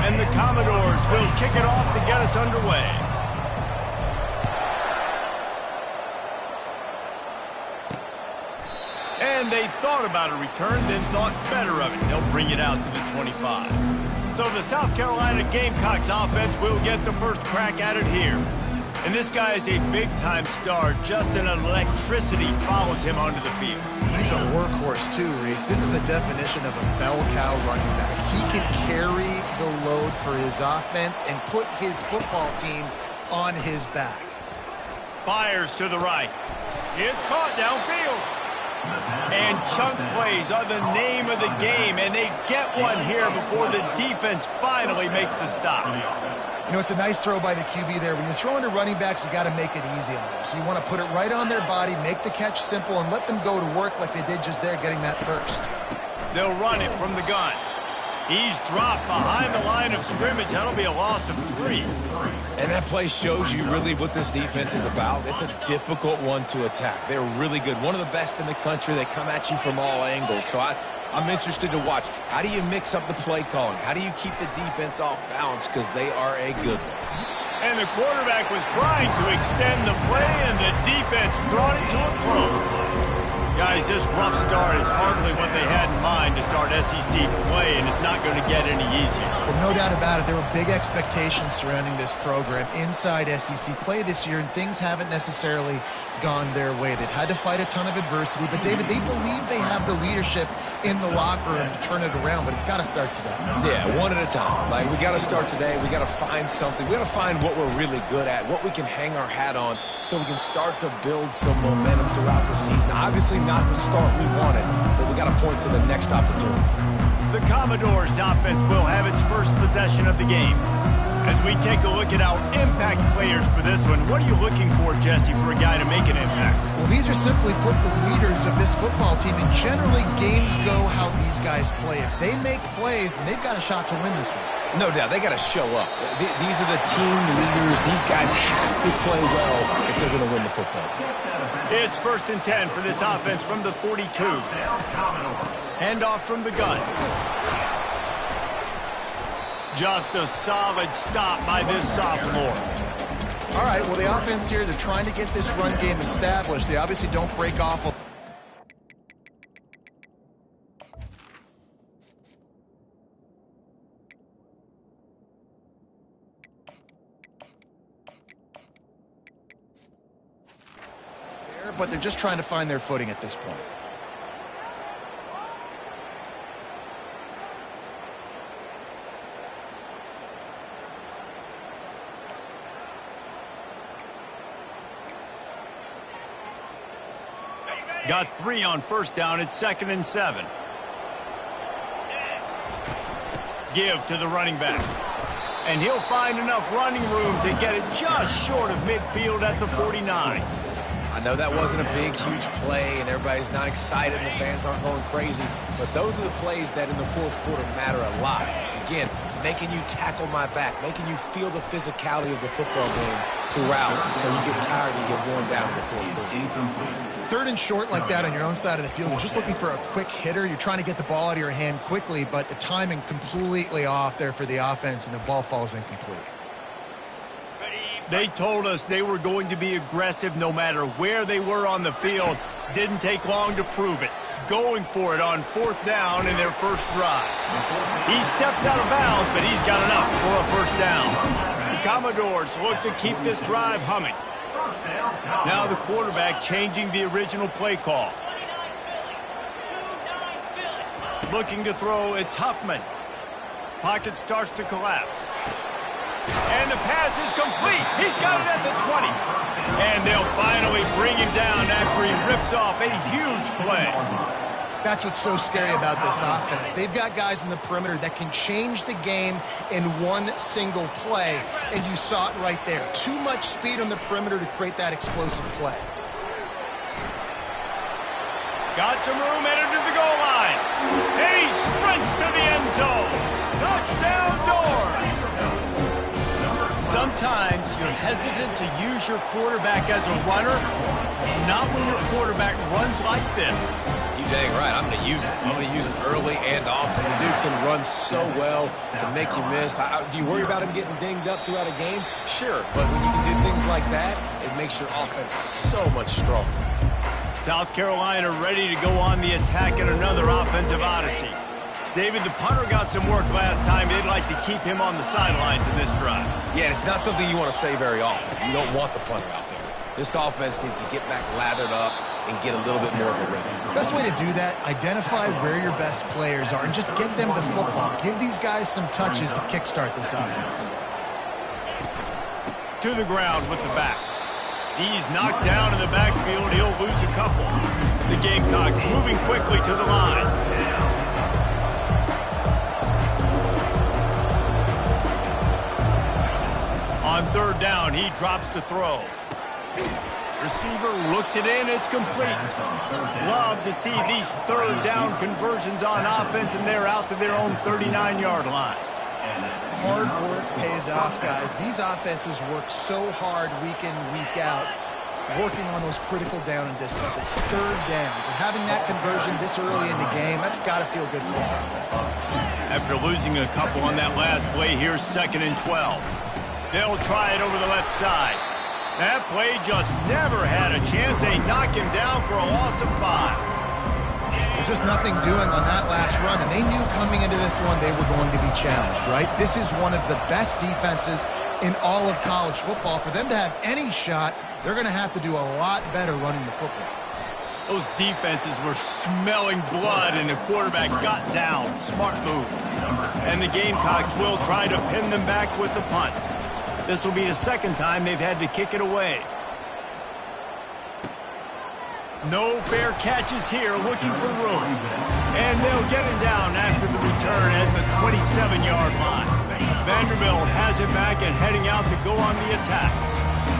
And the Commodores will kick it off to get us underway. And they thought about a return, then thought better of it. They'll bring it out to the 25. So the South Carolina Gamecocks offense will get the first crack at it here. And this guy is a big-time star. Just an electricity follows him onto the field. He's a workhorse too, Reese. This is a definition of a bell cow running back. He can carry the load for his offense and put his football team on his back. Fires to the right. It's caught downfield. And chunk plays are the name of the game, and they get one here before the defense finally makes the stop. You know, it's a nice throw by the QB there. When you're throwing to running backs, you got to make it easy on them. So you want to put it right on their body, make the catch simple, and let them go to work like they did just there, getting that first. They'll run it from the gun. He's dropped behind the line of scrimmage. That'll be a loss of 3. And that play shows you really what this defense is about. It's a difficult one to attack. They're really good. One of the best in the country. They come at you from all angles. So I'm interested to watch. How do you mix up the play calling? How do you keep the defense off balance? Because they are a good one. And the quarterback was trying to extend the play, and the defense brought it to a close. Guys, this rough start is hardly what they had in mind to start SEC play, and it's not going to get any easier. Well, no doubt about it. There were big expectations surrounding this program inside SEC play this year, and things haven't necessarily gone their way. They've had to fight a ton of adversity, but, David, they believe they have the leadership in the locker room to turn it around, but it's got to start today. Yeah, one at a time. Like, we got to start today. We got to find something. We got to find what we're really good at, what we can hang our hat on, so we can start to build some momentum throughout the season. Obviously, not the start we wanted, but we got to point to the next opportunity. The Commodores offense will have its first possession of the game. As we take a look at our impact players for this one, what are you looking for, Jesse, for a guy to make an impact? Well, these are simply put the leaders of this football team, and generally games go how these guys play. If they make plays, then they've got a shot to win this one. No doubt, they got to show up. These are the team leaders. These guys have to play well if they're going to win the football game. It's 1st and 10 for this offense from the 42. Handoff from the gun. Just a solid stop by this sophomore. All right, well, the offense here, they're trying to get this run game established. They obviously don't break off. But they're just trying to find their footing at this point. Got 3 on first down. It's 2nd and 7. Give to the running back. And he'll find enough running room to get it just short of midfield at the 49. I know that wasn't a big, huge play, and everybody's not excited, and the fans aren't going crazy, but those are the plays that in the fourth quarter matter a lot. Again, making you tackle my back, making you feel the physicality of the football game throughout, so you get tired and get worn down in the fourth quarter. 3rd and short like that on your own side of the field, you're just looking for a quick hitter. You're trying to get the ball out of your hand quickly, but the timing completely off there for the offense, and the ball falls incomplete. They told us they were going to be aggressive no matter where they were on the field. Didn't take long to prove it. Going for it on 4th down in their first drive. He steps out of bounds, but he's got enough for a first down. The Commodores look to keep this drive humming. Now the quarterback changing the original play call. Looking to throw, it's Huffman. Pocket starts to collapse. And the pass is complete. He's got it at the 20. And they'll finally bring him down after he rips off a huge play. That's what's so scary about this offense. They've got guys in the perimeter that can change the game in one single play. And you saw it right there. Too much speed on the perimeter to create that explosive play. Got some room headed to the goal line. And he sprints to the end zone. Touchdown, Doors. Sometimes your hesitant to use your quarterback as a runner. Not when your quarterback runs like this. You dang right. I'm going to use him. I'm going to use him early and often. The dude can run so well, can make you miss. Do you worry about him getting dinged up throughout a game? Sure, but when you can do things like that, it makes your offense so much stronger. South Carolina ready to go on the attack in another offensive odyssey. David, the punter got some work last time. They'd like to keep him on the sidelines in this drive. Yeah, it's not something you want to say very often. You don't want the punter out there. This offense needs to get back lathered up and get a little bit more of a rhythm. Best way to do that, identify where your best players are and just get them the football. Give these guys some touches to kickstart this offense. To the ground with the back. He's knocked down in the backfield. He'll lose a couple. The Gamecocks moving quickly to the line. On third down, he drops to throw. Receiver looks it in. It's complete. Love to see these third down conversions on offense, and they're out to their own 39-yard line. Hard work pays off, guys. These offenses work so hard week in, week out, working on those critical down and distances, third downs. And having that conversion this early in the game, that's got to feel good for this offense. After losing a couple on that last play, here's 2nd and 12. They'll try it over the left side. That play just never had a chance. They knock him down for a loss of 5. Just nothing doing on that last run, and they knew coming into this one they were going to be challenged, right? This is one of the best defenses in all of college football. For them to have any shot, they're going to have to do a lot better running the football. Those defenses were smelling blood, and the quarterback got down. Smart move. And the Gamecocks will try to pin them back with the punt. This will be the second time they've had to kick it away. No fair catches here, looking for room. And they'll get it down after the return at the 27-yard line. Vanderbilt has it back and heading out to go on the attack.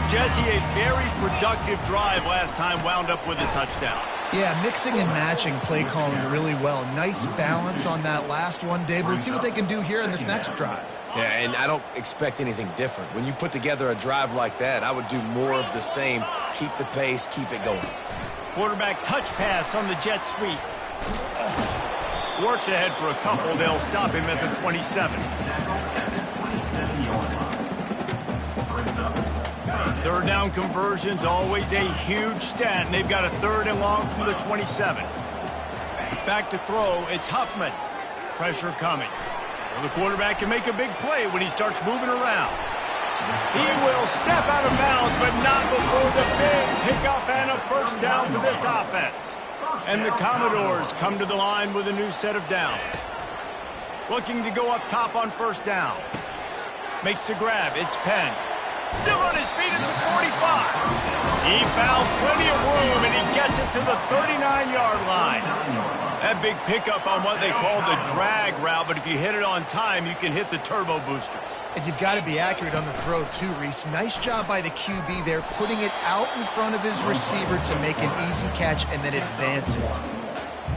Jesse, a very productive drive last time, wound up with a touchdown. Yeah, mixing and matching play calling really well. Nice balance on that last one, Dave. Let's see what they can do here in this next drive. Yeah, and I don't expect anything different. When you put together a drive like that, I would do more of the same. Keep the pace, keep it going. Quarterback touch pass on the jet sweep. Works ahead for a couple. They'll stop him at the 27. Third down conversions, always a huge stat, and they've got a 3rd and long from the 27. Back to throw, it's Huffman. Pressure coming. Well, the quarterback can make a big play when he starts moving around. He will step out of bounds, but not before the big pickup and a first down for this offense. And the Commodores come to the line with a new set of downs. Looking to go up top on first down. Makes the grab, it's Penn. Still on his feet at the 45. He found plenty of room, and he gets it to the 39-yard line. That big pickup on what they call the drag route, but if you hit it on time, you can hit the turbo boosters. And you've got to be accurate on the throw, too, Reese. Nice job by the QB there, putting it out in front of his receiver to make an easy catch and then advance it.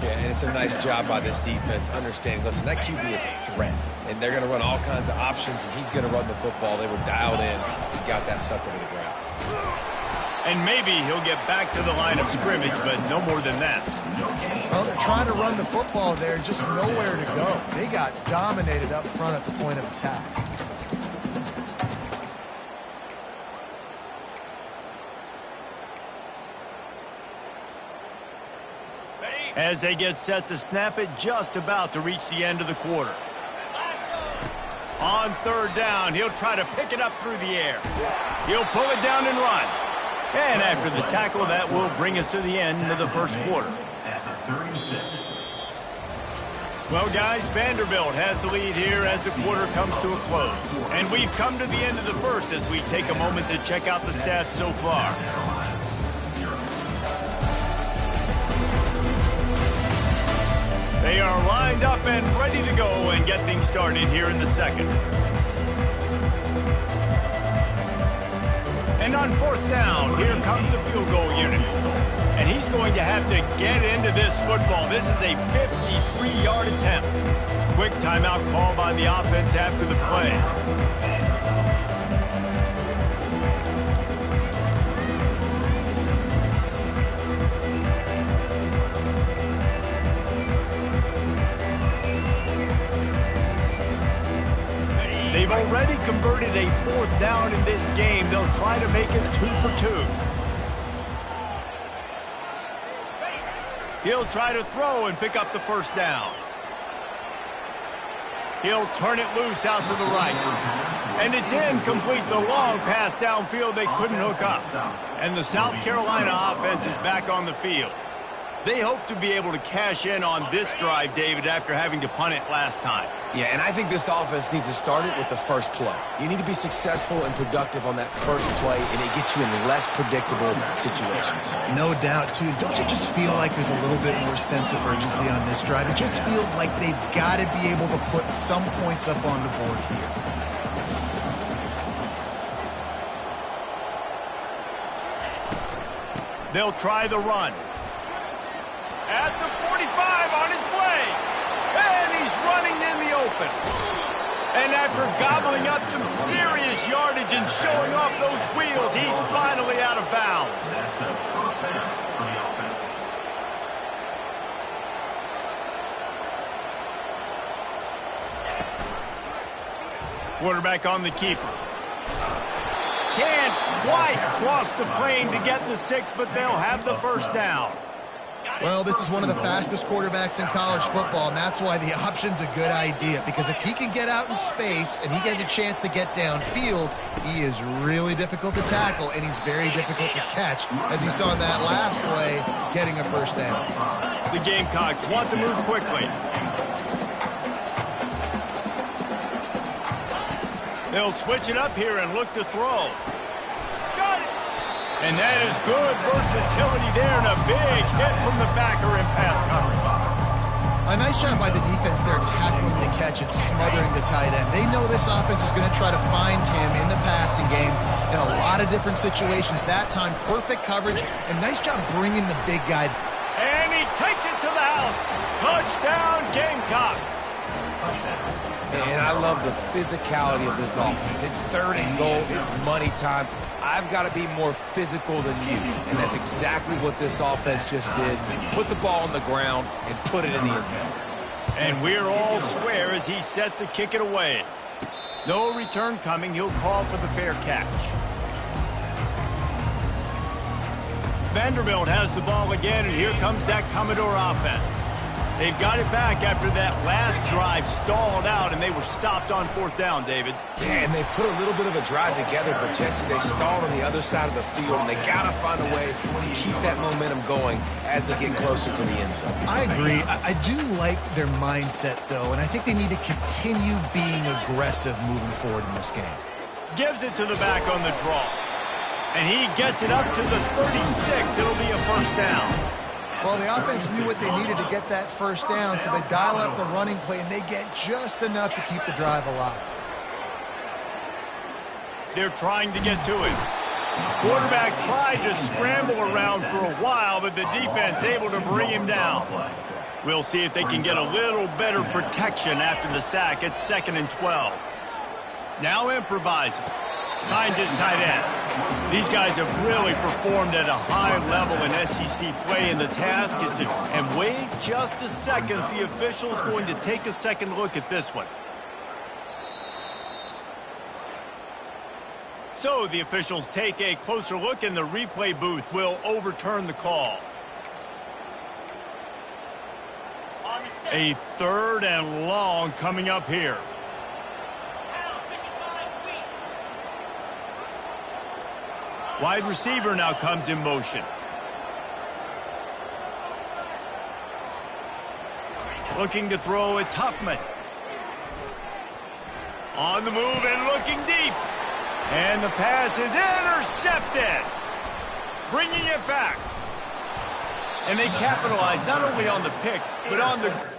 Yeah, and it's a nice job by this defense understanding, listen, that QB is a threat, and they're going to run all kinds of options, and he's going to run the football. They were dialed in and got that sucker to the ground. And maybe he'll get back to the line of scrimmage, but no more than that. Well, they're trying to run the football there, just nowhere to go. They got dominated up front at the point of attack. As they get set to snap it, just about to reach the end of the quarter. On third down, he'll try to pick it up through the air. He'll pull it down and run. And after the tackle, that will bring us to the end of the first quarter. Well, guys, Vanderbilt has the lead here as the quarter comes to a close. And we've come to the end of the first as we take a moment to check out the stats so far. They are lined up and ready to go and get things started here in the second. And on fourth down, here comes the field goal unit. And he's going to have to get into this football. This is a 53-yard attempt. Quick timeout call by the offense after the play. They've already converted a 4th down in this game. They'll try to make it 2 for 2. He'll try to throw and pick up the 1st down. He'll turn it loose out to the right. And it's incomplete. The long pass downfield they couldn't hook up. And the South Carolina offense is back on the field. They hope to be able to cash in on this drive, David, after having to punt it last time. Yeah, and I think this offense needs to start it with the first play. You need to be successful and productive on that first play, and it gets you in less predictable situations. No doubt, too. Don't you just feel like there's a little bit more sense of urgency on this drive? It just feels like they've got to be able to put some points up on the board here. They'll try the run. At the 45 on his way. And he's running in the open. And after gobbling up some serious yardage and showing off those wheels, he's finally out of bounds. Quarterback on the keeper. Can't quite cross the plane to get the 6, but they'll have the 1st down. Well, this is one of the fastest quarterbacks in college football, and that's why the option's a good idea, because if he can get out in space and he gets a chance to get downfield, he is really difficult to tackle, and he's very difficult to catch, as you saw in that last play, getting a 1st down. The Gamecocks want to move quickly. They'll switch it up here and look to throw. And that is good versatility there and a big hit from the backer in pass coverage. A nice job by the defense there tackling the catch and smothering the tight end. They know this offense is going to try to find him in the passing game in a lot of different situations. That time, perfect coverage and nice job bringing the big guy. And he takes it to the house. Touchdown, Gamecocks. And I love the physicality of this offense. It's 3rd and goal. It's money time. I've got to be more physical than you. And that's exactly what this offense just did. Put the ball on the ground and put it in the end zone. And we're all square as he's set to kick it away. No return coming. He'll call for the fair catch. Vanderbilt has the ball again, and here comes that Commodore offense. They've got it back after that last drive stalled out, and they were stopped on 4th down, David. Yeah, and they put a little bit of a drive together, but, Jesse, they stalled on the other side of the field, and they got to find a way to keep that momentum going as they get closer to the end zone. I agree. I do like their mindset, though, and I think they need to continue being aggressive moving forward in this game. Gives it to the back on the draw. And he gets it up to the 36. It'll be a 1st down. Well, the offense knew what they needed to get that 1st down, so they dial up the running play, and they get just enough to keep the drive alive. They're trying to get to it. Quarterback tried to scramble around for a while, but the defense able to bring him down. We'll see if they can get a little better protection after the sack. It's 2nd and 12. Now improvising. Finds his tight end. These guys have really performed at a high level in SEC play, and the task is to... And wait just a second. The official's going to take a second look at this one. So the officials take a closer look, and the replay booth will overturn the call. A 3rd and long coming up here. Wide receiver now comes in motion. Looking to throw, it's Huffman. On the move and looking deep. And the pass is intercepted. Bringing it back. And they capitalize not only on the pick, but on the...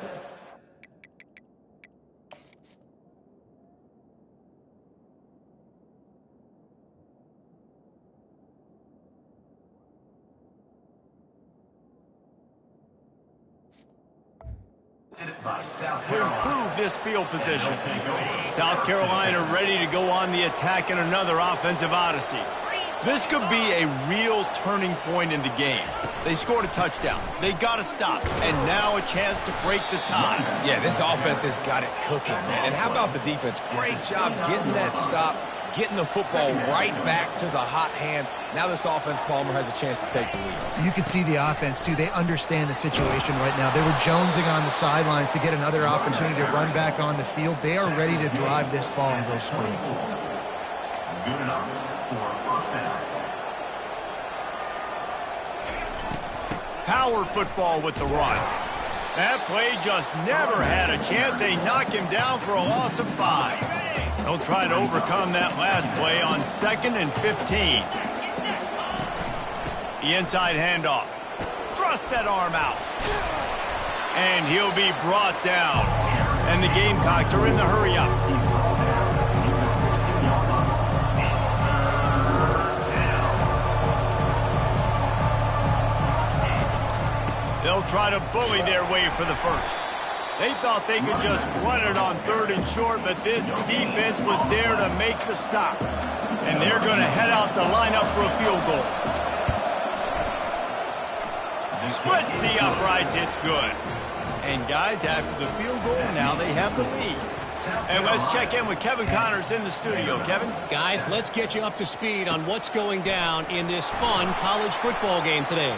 to improve this field position. South Carolina ready to go on the attack in another offensive odyssey. This could be a real turning point in the game. They scored a touchdown. They got to stop. And now a chance to break the tie. Yeah, this offense has got it cooking, man. And how about the defense? Great job getting that stop, getting the football right back to the hot hand. Now this offense, Palmer, has a chance to take the lead. You can see the offense, too. They understand the situation right now. They were jonesing on the sidelines to get another opportunity to run back on the field. They are ready to drive this ball and go score. Good enough for first down. Power football with the run. That play just never had a chance. They knock him down for a loss of 5. They'll try to overcome that last play on 2nd and 15. The inside handoff. Thrust that arm out. And he'll be brought down. And the Gamecocks are in the hurry up. They'll try to bully their way for the first. They thought they could just run it on 3rd and short, but this defense was there to make the stop. And they're going to head out to line up for a field goal. Splits the uprights, it's good. And guys, after the field goal, now they have the lead. And let's check in with Kevin Connors in the studio. Kevin? Guys, let's get you up to speed on what's going down in this fun college football game today.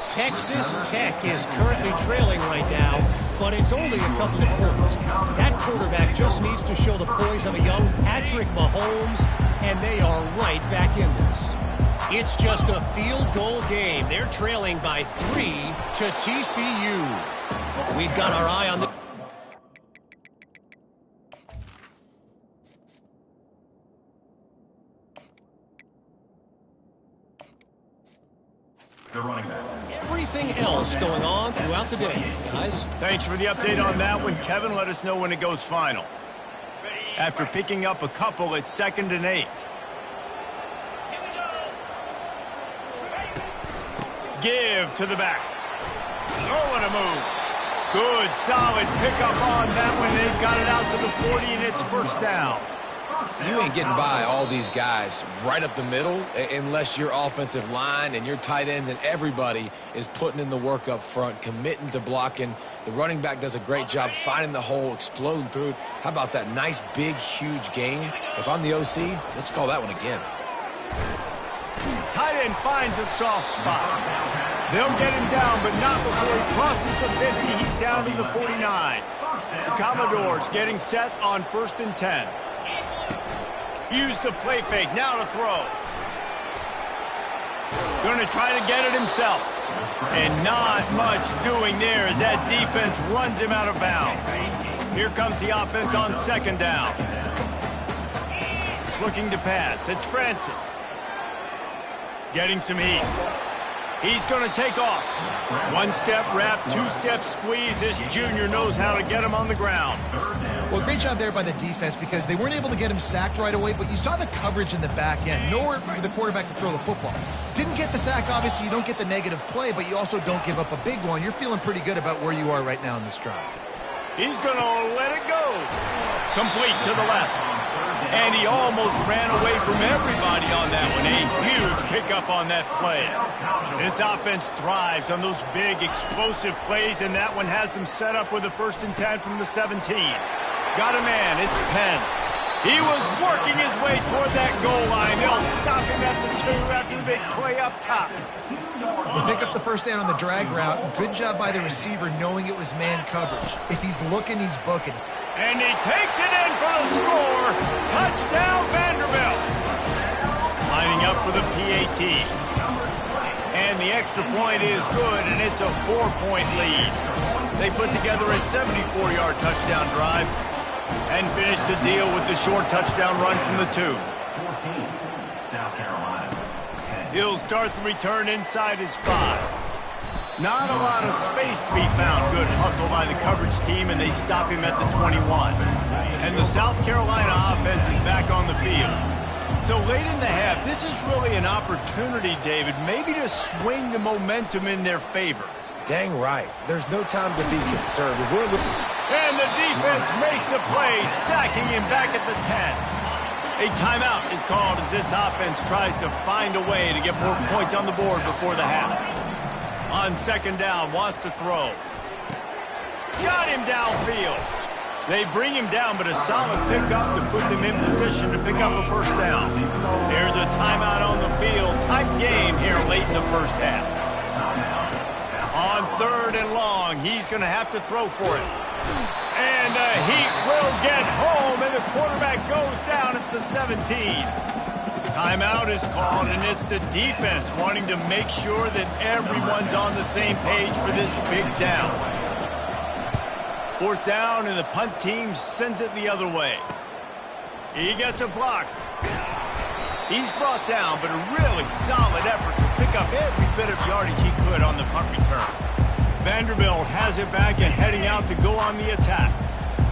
Texas Tech is currently trailing right now, but it's only a couple of points. That quarterback just needs to show the poise of a young Patrick Mahomes, and they are right back in this. It's just a field goal game. They're trailing by 3 to TCU. We've got our eye on the... The running back. Everything else going on throughout the day, guys. Thanks for the update on that one, Kevin. Let us know when it goes final. After picking up a couple, it's 2nd and 8. Give to the back. Oh, and a move. Good, solid pickup on that one. They've got it out to the 40, and it's first down. You ain't getting by all these guys right up the middle unless your offensive line and your tight ends and everybody is putting in the work up front, committing to blocking. The running back does a great job finding the hole, exploding through it. How about that nice, big, huge gain? If I'm the OC, let's call that one again. Tight end finds a soft spot. They'll get him down, but not before he crosses the 50. He's down to the 49. The Commodores getting set on 1st and 10. Use the play fake, now to throw. Going to try to get it himself. And not much doing there as that defense runs him out of bounds. Here comes the offense on 2nd down. Looking to pass, it's Francis. Getting some heat. He's going to take off. 1-step wrap, 2-step squeeze. This junior knows how to get him on the ground. Well, great job there by the defense because they weren't able to get him sacked right away, but you saw the coverage in the back end. Nowhere for the quarterback to throw the football. Didn't get the sack, obviously. You don't get the negative play, but you also don't give up a big one. You're feeling pretty good about where you are right now in this drive. He's going to let it go. Complete to the left. And he almost ran away from everybody on that one. A huge pickup on that play. This offense thrives on those big, explosive plays, and that one has them set up with a 1st and 10 from the 17. Got a man. It's Penn. He was working his way toward that goal line. They'll stop him at the 2 after the big play up top. They pick up the first down on the drag route. Good job by the receiver knowing it was man coverage. If he's looking, he's booking. And he takes it in for the score. Touchdown, Vanderbilt. Lining up for the PAT. And the extra point is good, and it's a 4-point lead. They put together a 74-yard touchdown drive and finish the deal with the short touchdown run from the 2. 14, South Carolina. 10. He'll start the return inside his 5. Not a lot of space to be found. Good hustle by the coverage team, and they stop him at the 21. And the South Carolina offense is back on the field. So late in the half, this is really an opportunity, David, maybe to swing the momentum in their favor. Dang right. There's no time to be conservative. And the defense makes a play, sacking him back at the 10. A timeout is called as this offense tries to find a way to get more points on the board before the half. On second down, wants to throw. Got him downfield. They bring him down, but a solid pickup to put them in position to pick up a first down. There's a timeout on the field. Tight game here late in the first half. On third and long, he's going to have to throw for it. And the Heat will get home, and the quarterback goes down at the 17. Timeout is called, and it's the defense wanting to make sure that everyone's on the same page for this big down. Fourth down, and the punt team sends it the other way. He gets a block. He's brought down, but a really solid effort to pick up every bit of yardage he could on the punt return. Vanderbilt has it back and heading out to go on the attack.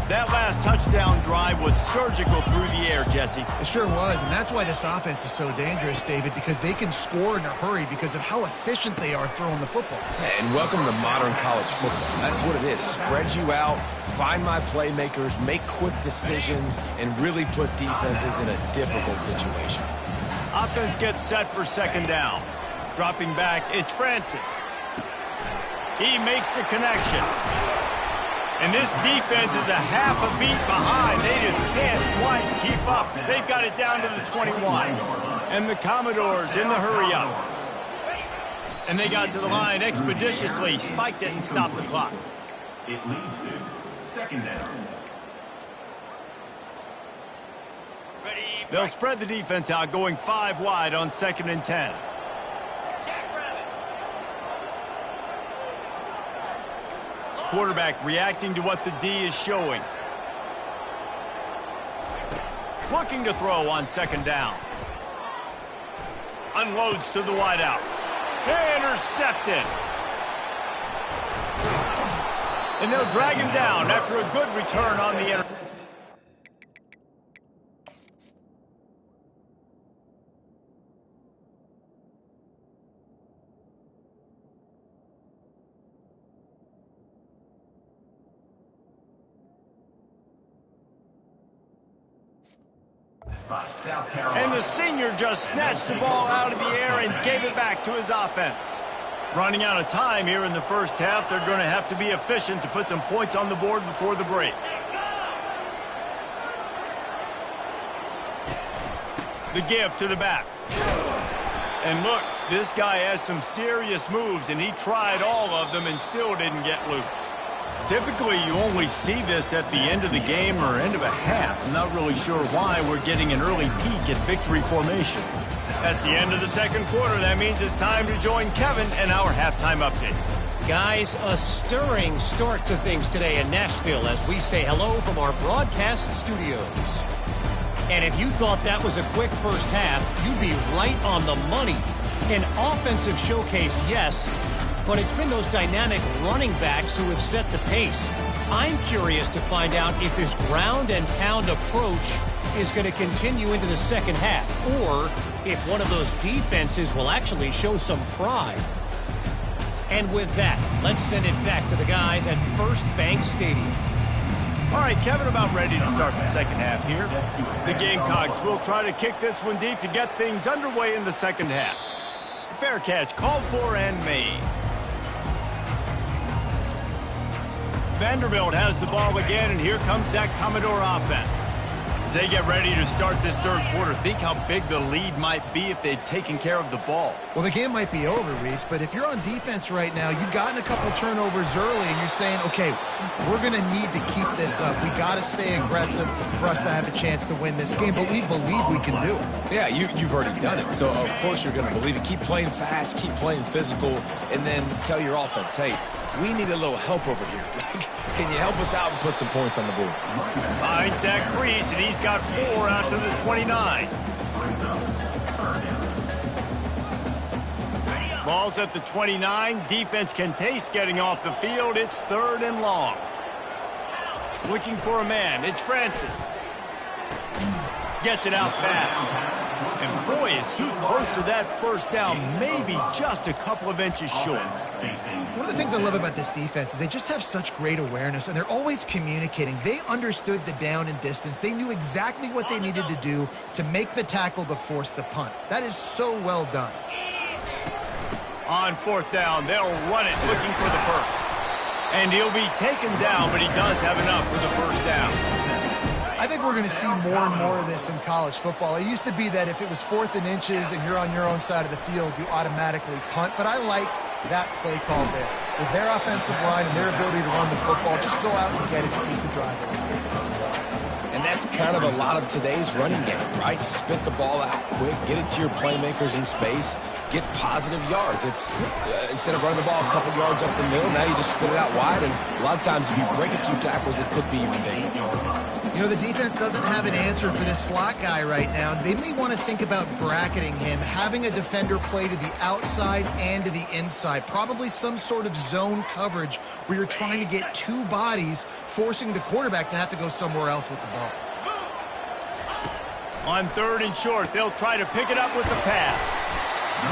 That last touchdown drive was surgical through the air, Jesse. It sure was, and that's why this offense is so dangerous, David, because they can score in a hurry because of how efficient they are throwing the football. And welcome to modern college football. That's what it is. Spread you out, find my playmakers, make quick decisions, and really put defenses in a difficult situation. Offense gets set for second down. Dropping back, it's Francis. He makes the connection. And this defense is a half a beat behind. They just can't quite keep up. They've got it down to the 21. And the Commodores in the hurry-up. And they got to the line expeditiously, spiked it, and stopped the clock. It leads to second down. They'll spread the defense out, going 5 wide on 2nd and 10. Quarterback reacting to what the D is showing. Looking to throw on second down. Unloads to the wideout. Intercepted. And they'll drag him down after a good return on the interception. And the senior just snatched the ball out of the air and gave it back to his offense. Running out of time here in the first half, they're going to have to be efficient to put some points on the board before the break. The give to the back. And look, this guy has some serious moves, and he tried all of them and still didn't get loose. Typically, you only see this at the end of the game or end of a half. I'm not really sure why we're getting an early peek at victory formation. That's the end of the second quarter. That means it's time to join Kevin and our halftime update. Guys, a stirring start to things today in Nashville as we say hello from our broadcast studios. And if you thought that was a quick first half, you'd be right on the money. An offensive showcase, yes, but it's been those dynamic running backs who have set the pace. I'm curious to find out if this ground and pound approach is going to continue into the second half, or if one of those defenses will actually show some pride. And with that, let's send it back to the guys at First Bank Stadium. All right, Kevin, about ready to start the second half here. The Gamecocks will try to kick this one deep to get things underway in the second half. Fair catch called for and made. Vanderbilt has the ball again, and here comes that Commodore offense. As they get ready to start this third quarter, think how big the lead might be if they'd taken care of the ball. Well, the game might be over, Reese, but if you're on defense right now, you've gotten a couple turnovers early, and you're saying, okay, we're going to need to keep this up. We got to stay aggressive for us to have a chance to win this game, but we believe we can do it. Yeah, you've already done it, so of course you're going to believe it. Keep playing fast, keep playing physical, and then tell your offense, hey, we need a little help over here. Can you help us out and put some points on the board? Finds that crease, and he's got 4 out to the 29. Ball's at the 29. Defense can taste getting off the field. It's 3rd and long. Looking for a man. It's Francis. Gets it out fast. And boy, is he close to that first down, maybe just a couple of inches short. One of the things I love about this defense is they just have such great awareness, and they're always communicating. They understood the down and distance. They knew exactly what they needed to do to make the tackle to force the punt. That is so well done. On fourth down, they'll run it looking for the first. And he'll be taken down, but he does have enough for the first down. I think we're going to see more and more of this in college football. It used to be that if it was 4th and inches and you're on your own side of the field, you automatically punt. But I like that play call there. With their offensive line and their ability to run the football, just go out and get it to keep the drive alive. And that's kind of a lot of today's running game, right? Spit the ball out quick, get it to your playmakers in space, get positive yards. It's instead of running the ball a couple yards up the middle, now you just spit it out wide, and a lot of times if you break a few tackles, it could be even bigger. You know, the defense doesn't have an answer for this slot guy right now. They may want to think about bracketing him, having a defender play to the outside and to the inside. Probably some sort of zone coverage where you're trying to get two bodies, forcing the quarterback to have to go somewhere else with the ball. On 3rd and short, they'll try to pick it up with the pass.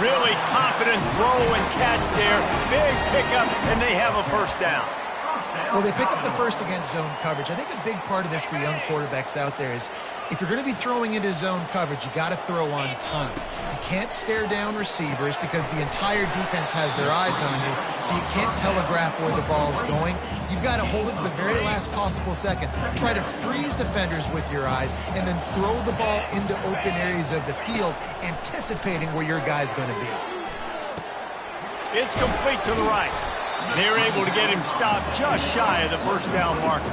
Really confident throw and catch there. Big pickup, and they have a first down. Well, they pick up the first against zone coverage. I think a big part of this for young quarterbacks out there is if you're going to be throwing into zone coverage, you got to throw on time. You can't stare down receivers because the entire defense has their eyes on you, so you can't telegraph where the ball's going. You've got to hold it to the very last possible second. Try to freeze defenders with your eyes and then throw the ball into open areas of the field, anticipating where your guy's going to be. It's complete to the right. They're able to get him stopped just shy of the first down marker.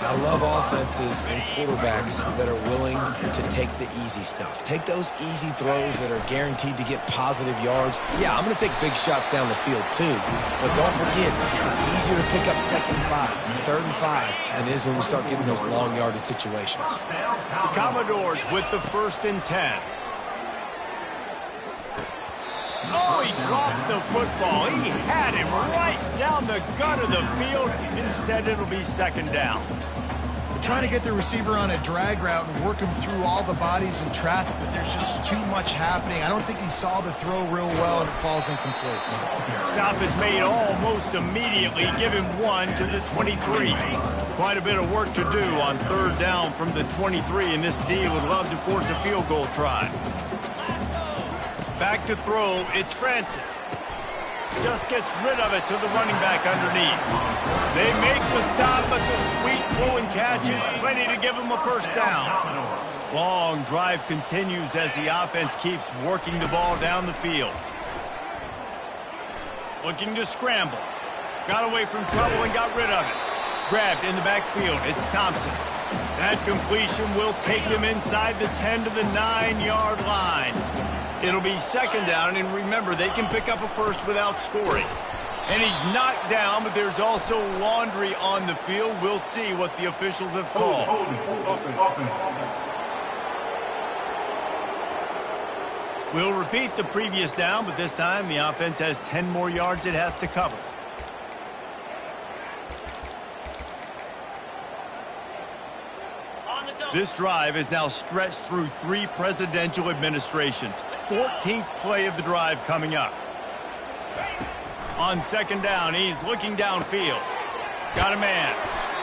I love offenses and quarterbacks that are willing to take the easy stuff. Take those easy throws that are guaranteed to get positive yards. Yeah, I'm going to take big shots down the field too. But don't forget, it's easier to pick up 2nd and 5, 3rd and 5 than it is when we start getting those long yardage situations. The Commodores with the 1st and 10. Oh, he drops the football. He had him right down the gut of the field. Instead, it'll be 2nd down. They're trying to get the receiver on a drag route and work him through all the bodies in traffic, but there's just too much happening. I don't think he saw the throw real well, and it falls incomplete. Stop is made almost immediately. Give him 1 to the 23. Quite a bit of work to do on 3rd down from the 23, and this D would love to force a field goal try. Back to throw, it's Francis. Just gets rid of it to the running back underneath. They make the stop, but the sweet throw and catch is plenty to give them a first down. Long drive continues as the offense keeps working the ball down the field. Looking to scramble. Got away from trouble and got rid of it. Grabbed in the backfield, it's Thompson. That completion will take him inside the 10 to the 9-yard line. It'll be 2nd down, and remember, they can pick up a first without scoring. And he's knocked down, but there's also laundry on the field. We'll see what the officials have called. We'll repeat the previous down, but this time the offense has 10 more yards it has to cover. This drive is now stretched through 3 presidential administrations. 14th play of the drive coming up. On 2nd down, he's looking downfield. Got a man.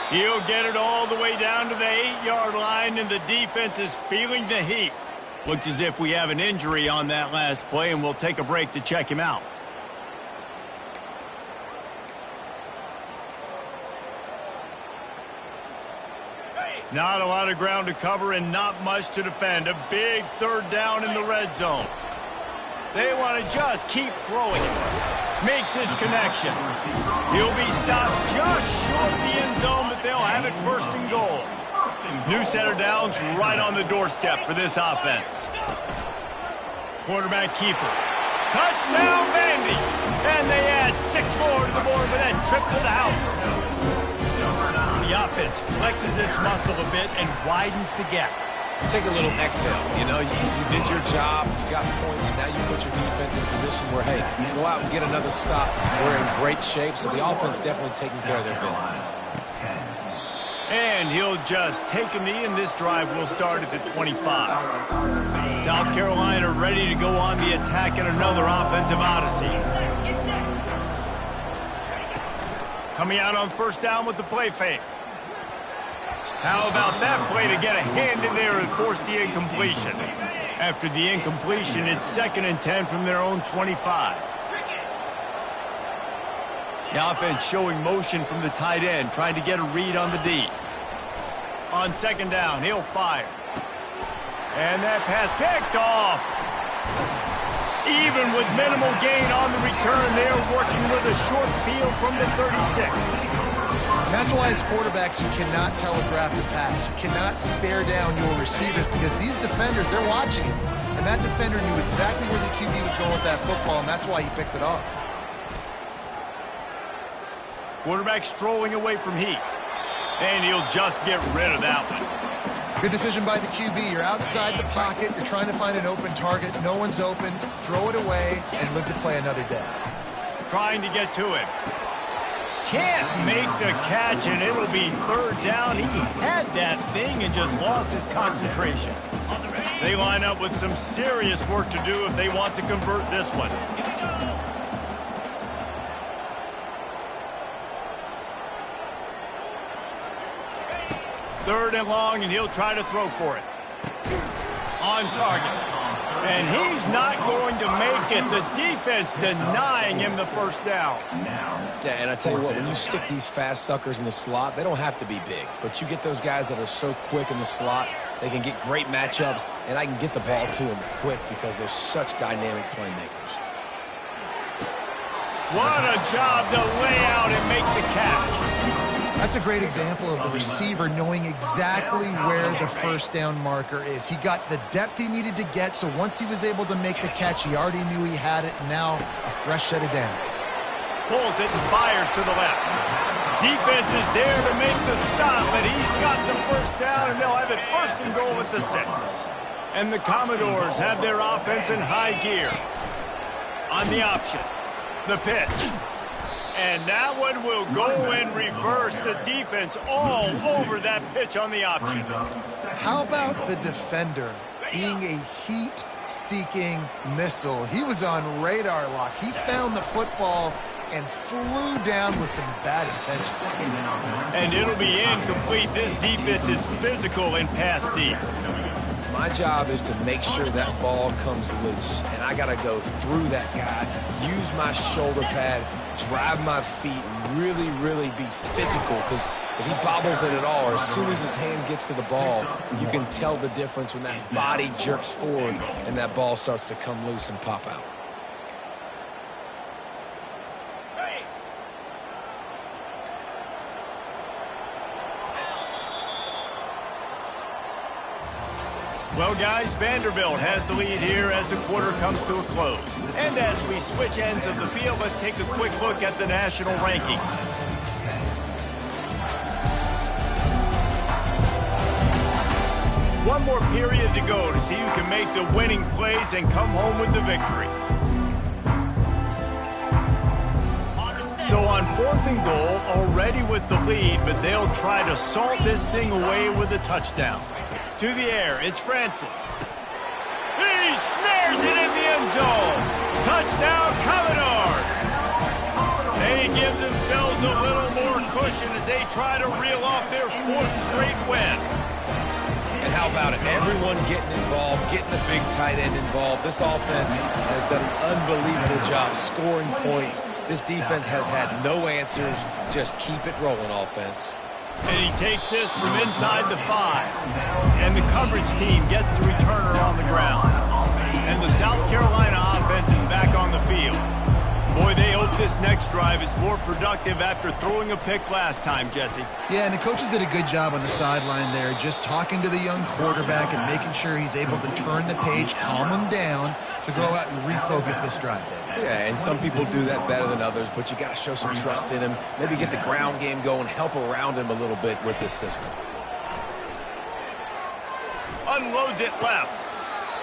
He'll get it all the way down to the 8-yard line, and the defense is feeling the heat. Looks as if we have an injury on that last play, and we'll take a break to check him out. Not a lot of ground to cover and not much to defend. A big 3rd down in the red zone. They want to just keep throwing it. Makes his connection. He'll be stopped just short of the end zone, but they'll have it 1st and goal. New set of downs right on the doorstep for this offense. Quarterback keeper. Touchdown, Vandy. And they add 6 more to the board with that trip to the house. The offense flexes its muscle a bit and widens the gap. Take a little exhale. You know, you did your job, you got points, now you put your defense in a position where, hey, go out and get another stop. We're in great shape, so the offense definitely taking care of their business. And he'll just take a knee, and this drive will start at the 25. South Carolina ready to go on the attack in another offensive odyssey. Coming out on first down with the play fake. How about that play to get a hand in there and force the incompletion? After the incompletion, it's 2nd and 10 from their own 25. The offense showing motion from the tight end, trying to get a read on the D. On 2nd down, he'll fire. And that pass picked off. Even with minimal gain on the return, they're working with a short field from the 36. And that's why as quarterbacks, you cannot telegraph the pass. You cannot stare down your receivers because these defenders, they're watching him. And that defender knew exactly where the QB was going with that football, and that's why he picked it off. Quarterback strolling away from heat. And he'll just get rid of that one. Good decision by the QB. You're outside the pocket. You're trying to find an open target. No one's open. Throw it away and live to play another day. Trying to get to him. Can't make the catch, and it'll be 3rd down. He had that thing and just lost his concentration. They line up with some serious work to do if they want to convert this one. Third and long, and he'll try to throw for it. On target. And he's not going to make it. The defense denying him the first down. Yeah, and I tell you what, when you stick these fast suckers in the slot, they don't have to be big. But you get those guys that are so quick in the slot, they can get great matchups, and I can get the ball to them quick because they're such dynamic playmakers. What a job to lay out and make the catch. That's a great example of the receiver knowing exactly where the first down marker is. He got the depth he needed to get, so once he was able to make the catch, he already knew he had it, and now a fresh set of downs. Pulls it and fires to the left. Defense is there to make the stop, but he's got the first down, and they'll have it 1st and goal at the 6. And the Commodores have their offense in high gear. On the option, the pitch. And that one will go in reverse. The defense all over that pitch on the option. How about the defender being a heat-seeking missile? He was on radar lock. He found the football and flew down with some bad intentions. And it'll be incomplete. This defense is physical and pass deep. My job is to make sure that ball comes loose, and I got to go through that guy, use my shoulder pad, drive my feet, and really be physical, because if he bobbles it at all, or as soon as his hand gets to the ball, you can tell the difference when that body jerks forward and that ball starts to come loose and pop out. Well, guys, Vanderbilt has the lead here as the quarter comes to a close. And as we switch ends of the field, let's take a quick look at the national rankings. One more period to go to see who can make the winning plays and come home with the victory. So on 4th and goal, already with the lead, but they'll try to salt this thing away with a touchdown. To the air, it's Francis. He snares it in the end zone. Touchdown, Commodores. They give themselves a little more cushion as they try to reel off their 4th straight win. And how about it? Everyone getting involved, getting the big tight end involved. This offense has done an unbelievable job scoring points. This defense has had no answers. Just keep it rolling, offense. And he takes this from inside the 5. And the coverage team gets the returner on the ground. And the South Carolina offense is back on the field. Boy, they hope this next drive is more productive after throwing a pick last time, Jesse. Yeah, and the coaches did a good job on the sideline there, just talking to the young quarterback and making sure he's able to turn the page, calm him down, to go out and refocus this drive. Yeah, and some people do that better than others, but you got to show some trust in him. Maybe get the ground game going, help around him a little bit with this system. Unloads it left.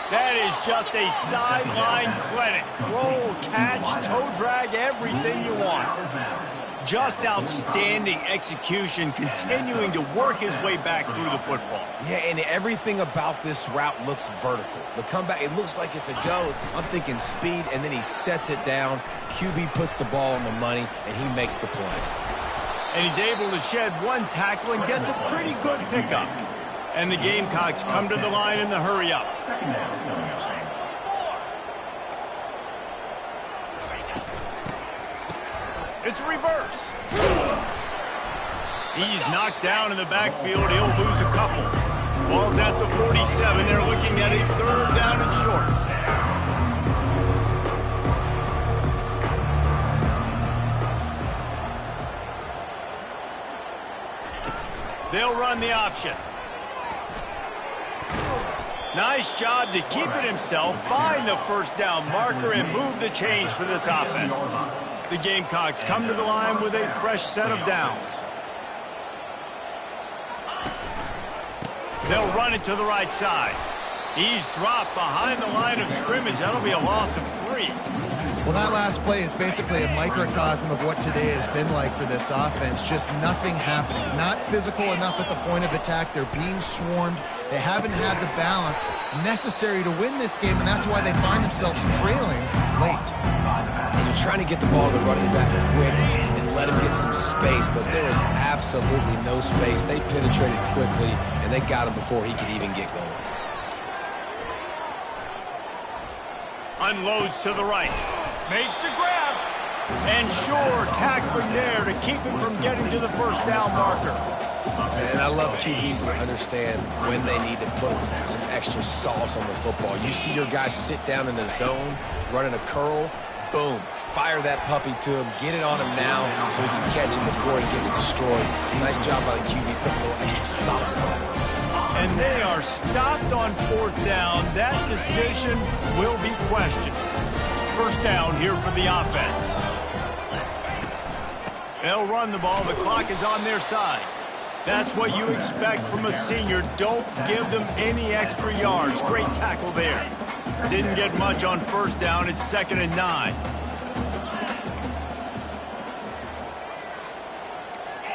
That is just a sideline clinic. Throw, catch, toe drag, everything you want. Just outstanding execution, continuing to work his way back through the football. Yeah, and everything about this route looks vertical. The comeback, it looks like it's a go. I'm thinking speed, and then he sets it down. QB puts the ball on the money, and he makes the play. And he's able to shed one tackle and gets a pretty good pickup. And the Gamecocks come to the line in the hurry-up. It's reverse. He's knocked down in the backfield. He'll lose a couple. Ball's at the 47. They're looking at a 3rd down and short. They'll run the option. Nice job to keep it himself, find the 1st down marker, and move the chains for this offense. The Gamecocks come to the line with a fresh set of downs. They'll run it to the right side. He's dropped behind the line of scrimmage. That'll be a loss of 3. Well, that last play is basically a microcosm of what today has been like for this offense. Just nothing happening. Not physical enough at the point of attack. They're being swarmed. They haven't had the balance necessary to win this game, and that's why they find themselves trailing late. And you're trying to get the ball to the running back quick and let him get some space, but there was absolutely no space. They penetrated quickly, and they got him before he could even get going. Unloads to the right. Makes the grab. And sure, tackling there to keep him from getting to the 1st down marker. And I love QBs that understand when they need to put some extra sauce on the football. You see your guy sit down in the zone, running a curl, boom, fire that puppy to him, get it on him now so he can catch him before he gets destroyed. Nice job by the QB putting a little extra sauce on it. And they are stopped on 4th down. That decision will be questioned. 1st down here for the offense. They'll run the ball. The clock is on their side. That's what you expect from a senior. Don't give them any extra yards. Great tackle there. Didn't get much on 1st down. It's 2nd and 9.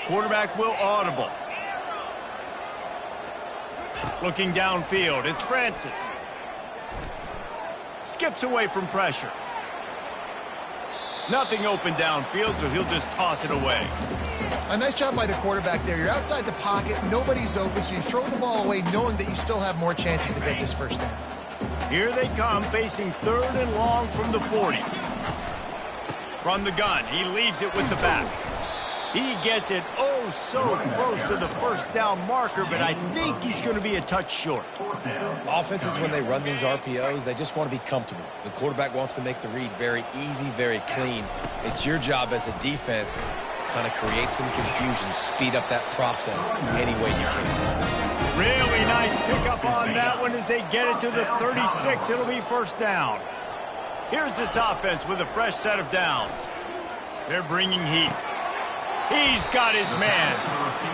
Quarterback will audible. Looking downfield, it's Francis. Skips away from pressure. Nothing open downfield, so he'll just toss it away. A nice job by the quarterback there. You're outside the pocket, nobody's open, so you throw the ball away knowing that you still have more chances to get this 1st down. Here they come, facing 3rd and long from the 40. From the gun, he leaves it with the back. He gets it oh so close to the 1st down marker, but I think he's going to be a touch short. Offenses, when they run these RPOs, they just want to be comfortable. The quarterback wants to make the read very easy, very clean. It's your job as a defense to kind of create some confusion, speed up that process any way you can. Really nice pickup on that one as they get it to the 36. It'll be 1st down. Here's this offense with a fresh set of downs. They're bringing heat. He's got his man.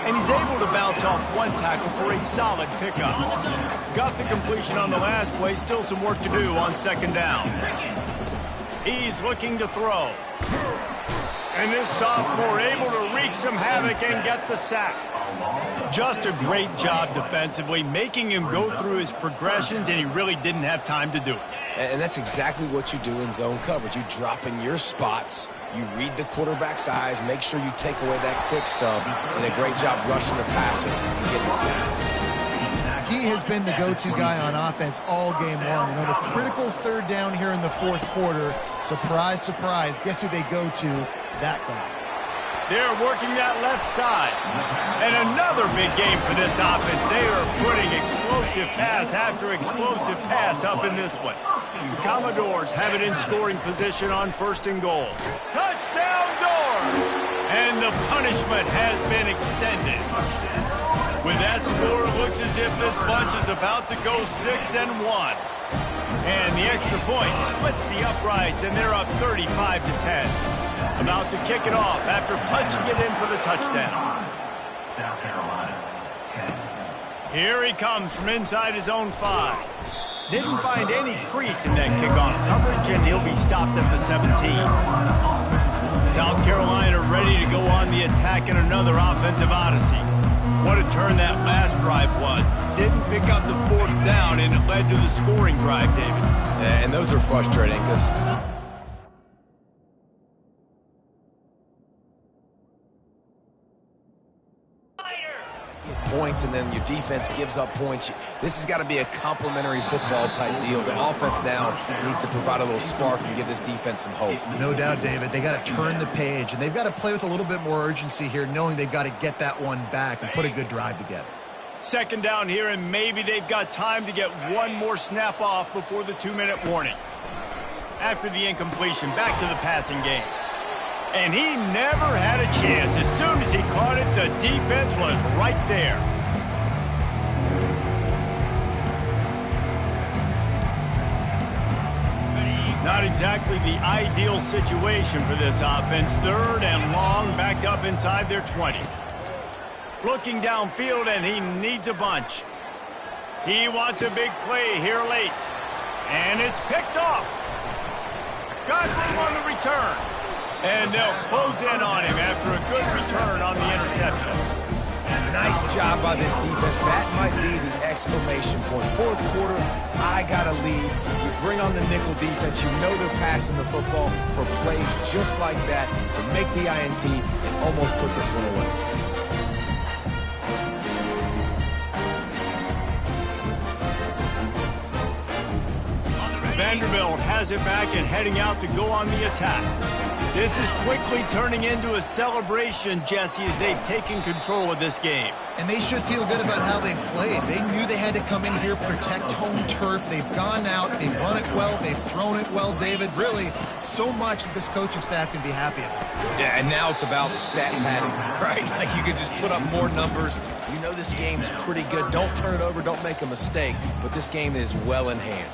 And he's able to bounce off one tackle for a solid pickup. Got the completion on the last play. Still some work to do on 2nd down. He's looking to throw. And this sophomore able to wreak some havoc and get the sack. Just a great job defensively, making him go through his progressions, and he really didn't have time to do it. And that's exactly what you do in zone coverage. You drop in your spots. You read the quarterback's eyes, make sure you take away that quick stuff, and a great job rushing the passer and getting the sack. He has been the go-to guy on offense all game long. And on a critical 3rd down here in the 4th quarter, surprise, surprise, guess who they go to? That guy. They're working that left side. And another big game for this offense. They are putting explosive pass after explosive pass up in this one. The Commodores have it in scoring position on 1st and goal. Touchdown Doors! And the punishment has been extended. With that score, it looks as if this bunch is about to go 6-1. And the extra point splits the uprights, and they're up 35-10. About to kick it off after punching it in for the touchdown. South Carolina, 10. Here he comes from inside his own 5. Didn't find any crease in that kickoff coverage, and he'll be stopped at the 17. South Carolina ready to go on the attack in another offensive odyssey. What a turn that last drive was. Didn't pick up the fourth down, and it led to the scoring drive, David. Yeah, and those are frustrating because points and then your defense gives up points. This has got to be a complementary football type deal. The offense now needs to provide a little spark and give this defense some hope. No doubt, David. They got to turn the page, and they've got to play with a little bit more urgency here, knowing they've got to get that one back and put a good drive together. Second down here, and maybe they've got time to get one more snap off before the 2-minute warning. After the incompletion, back to the passing game. And he never had a chance. As soon as he caught it, the defense was right there. Not exactly the ideal situation for this offense. Third and long, back up inside their 20. Looking downfield, and he needs a bunch. He wants a big play here late. And it's picked off. Got room on the return. And they'll close in on him after a good return on the interception. Nice job by this defense. That might be the exclamation point. Fourth quarter, I got a lead. You bring on the nickel defense. You know they're passing the football for plays just like that to make the INT and almost put this one away. Vanderbilt has it back and heading out to go on the attack. This is quickly turning into a celebration, Jesse, as they've taken control of this game. And they should feel good about how they've played. They knew they had to come in here, protect home turf. They've gone out, they've run it well, they've thrown it well, David. Really, so much that this coaching staff can be happy about. Yeah, and now it's about stat padding, right? Like you could just put up more numbers. You know this game's pretty good. Don't turn it over, don't make a mistake. But this game is well in hand.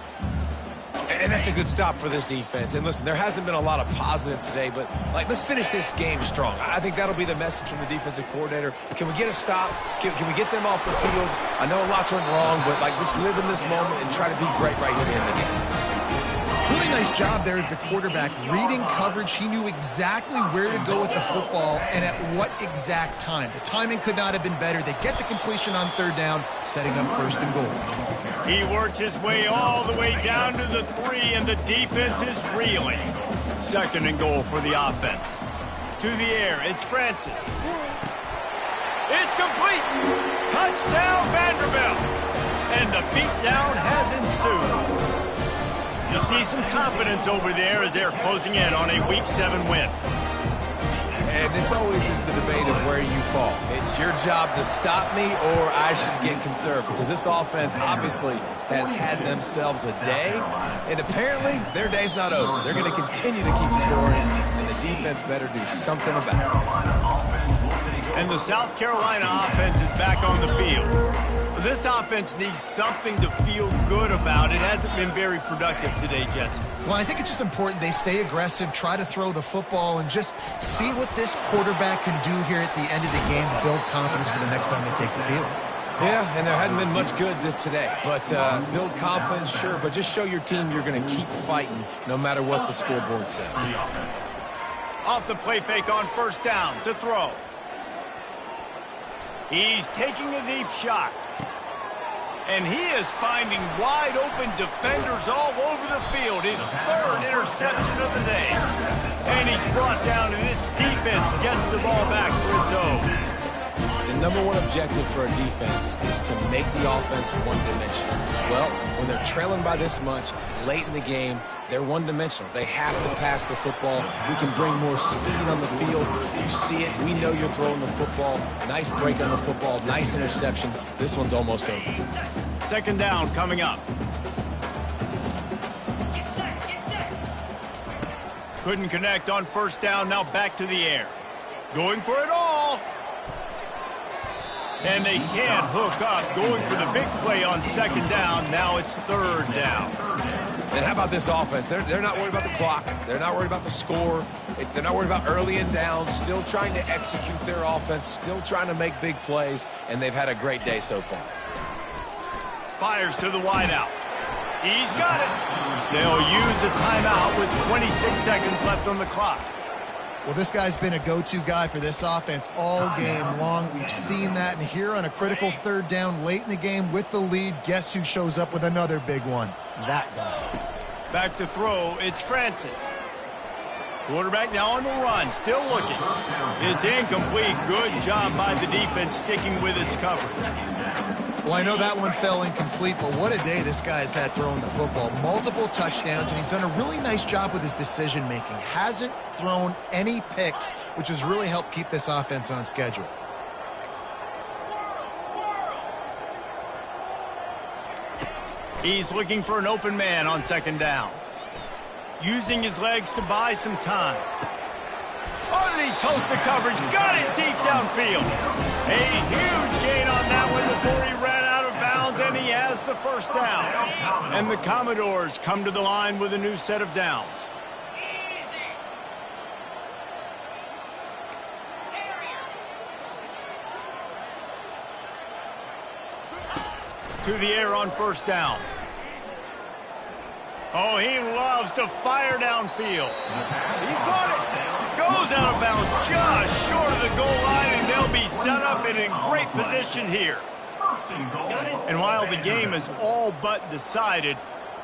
And that's a good stop for this defense. And listen, there hasn't been a lot of positive today, but let's finish this game strong. I think that'll be the message from the defensive coordinator. Can we get a stop? Can we get them off the field? I know a lot's went wrong, but let's live in this moment and try to be great right here in the game. Really nice job there of the quarterback. Reading coverage, he knew exactly where to go with the football and at what exact time. The timing could not have been better. They get the completion on third down, setting up first and goal. He works his way all the way down to the 3, and the defense is reeling. Second and goal for the offense. To the air, it's Francis. It's complete. Touchdown, Vanderbilt. And the beatdown has ensued. You see some confidence over there as they're closing in on a Week 7 win. And this always is the debate of where you fall. It's your job to stop me or I should get conservative, because this offense obviously has had themselves a day, and apparently their day's not over. They're going to continue to keep scoring, and the defense better do something about it. And the South Carolina offense is back on the field. This offense needs something to feel good about. It hasn't been very productive today, Jesse. Well, I think it's just important they stay aggressive, try to throw the football, and just see what this quarterback can do here at the end of the game to build confidence for the next time they take the field. Yeah, and there hadn't been much good today. But build confidence, sure, but just show your team you're going to keep fighting no matter what the scoreboard says. Off the play fake on first down to throw. He's taking a deep shot. And he is finding wide-open defenders all over the field. His third interception of the day. And he's brought down, and this defense gets the ball back for its own. The number one objective for a defense is to make the offense one-dimensional. Well, when they're trailing by this much, late in the game, they're one-dimensional. They have to pass the football. We can bring more speed on the field. You see it. We know you're throwing the football. Nice break on the football. Nice interception. This one's almost over. Second down coming up. Couldn't connect on first down. Now back to the air. Going for it all. And they can't hook up. Going for the big play on second down. Now it's third down. And how about this offense? They're not worried about the clock. They're not worried about the score. They're not worried about early and down. Still trying to execute their offense. Still trying to make big plays. And they've had a great day so far. Fires to the wideout. He's got it. They'll use a timeout with 26 seconds left on the clock. Well, this guy's been a go-to guy for this offense all game long. We've seen that, and here on a critical third down late in the game with the lead, guess who shows up with another big one? That guy. Back to throw, it's Francis. Quarterback now on the run, still looking. It's incomplete. Good job by the defense sticking with its coverage. Well, I know that one fell incomplete, but what a day this guy's had throwing the football. Multiple touchdowns, and he's done a really nice job with his decision-making. Hasn't thrown any picks, which has really helped keep this offense on schedule. He's looking for an open man on second down. Using his legs to buy some time. Oh, and he toasts the coverage. Got it deep downfield. A huge gain on that one before he ran out of bounds, and he has the first down. And the Commodores come to the line with a new set of downs. To the air on first down. Oh, he loves to fire downfield. He caught it. Goes out of bounds just short of the goal line, and they'll be set up and in great position here. And while the game is all but decided,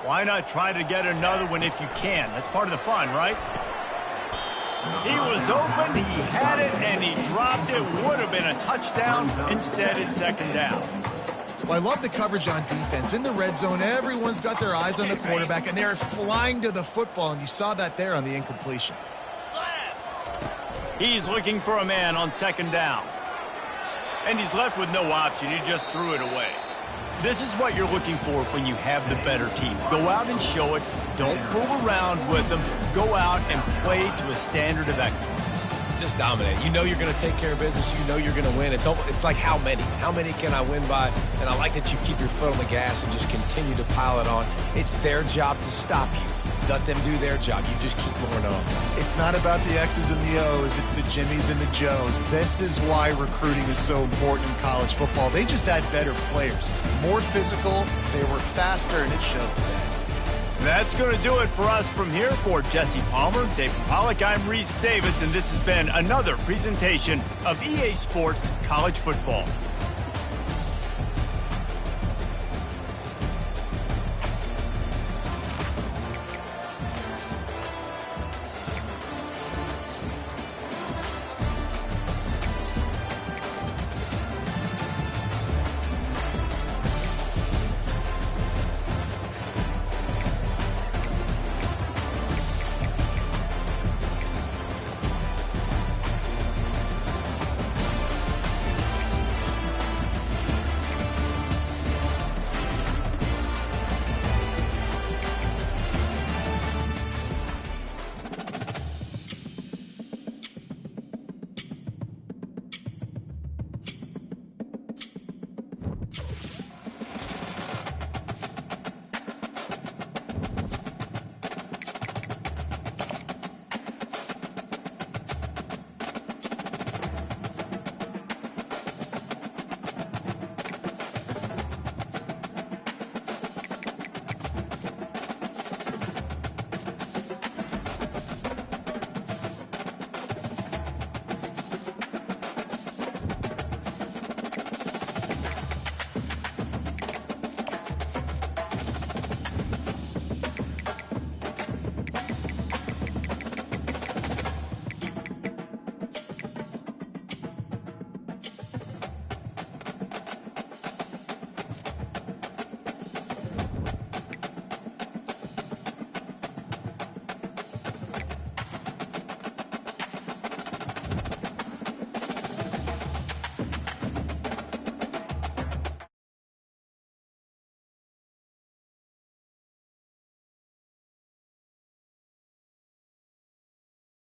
why not try to get another one if you can? That's part of the fun, right? He was open, he had it, and he dropped it. Would have been a touchdown. Instead, it's second down. Well, I love the coverage on defense. In the red zone, everyone's got their eyes on the quarterback, and they're flying to the football, and you saw that there on the incompletion. He's looking for a man on second down. And he's left with no option. He just threw it away. This is what you're looking for when you have the better team. Go out and show it. Don't fool around with them. Go out and play to a standard of excellence. Just dominate. You know you're going to take care of business. You know you're going to win. It's like how many? How many can I win by? And I like that you keep your foot on the gas and just continue to pile it on. It's their job to stop you. Let them do their job. You just keep going on. It's not about the X's and the O's. It's the Jimmies and the Joes. This is why recruiting is so important in college football. They just had better players. More physical. They were faster, and it showed today. That's going to do it for us from here. For Jesse Palmer, David Pollack, I'm Reese Davis, and this has been another presentation of EA Sports College Football.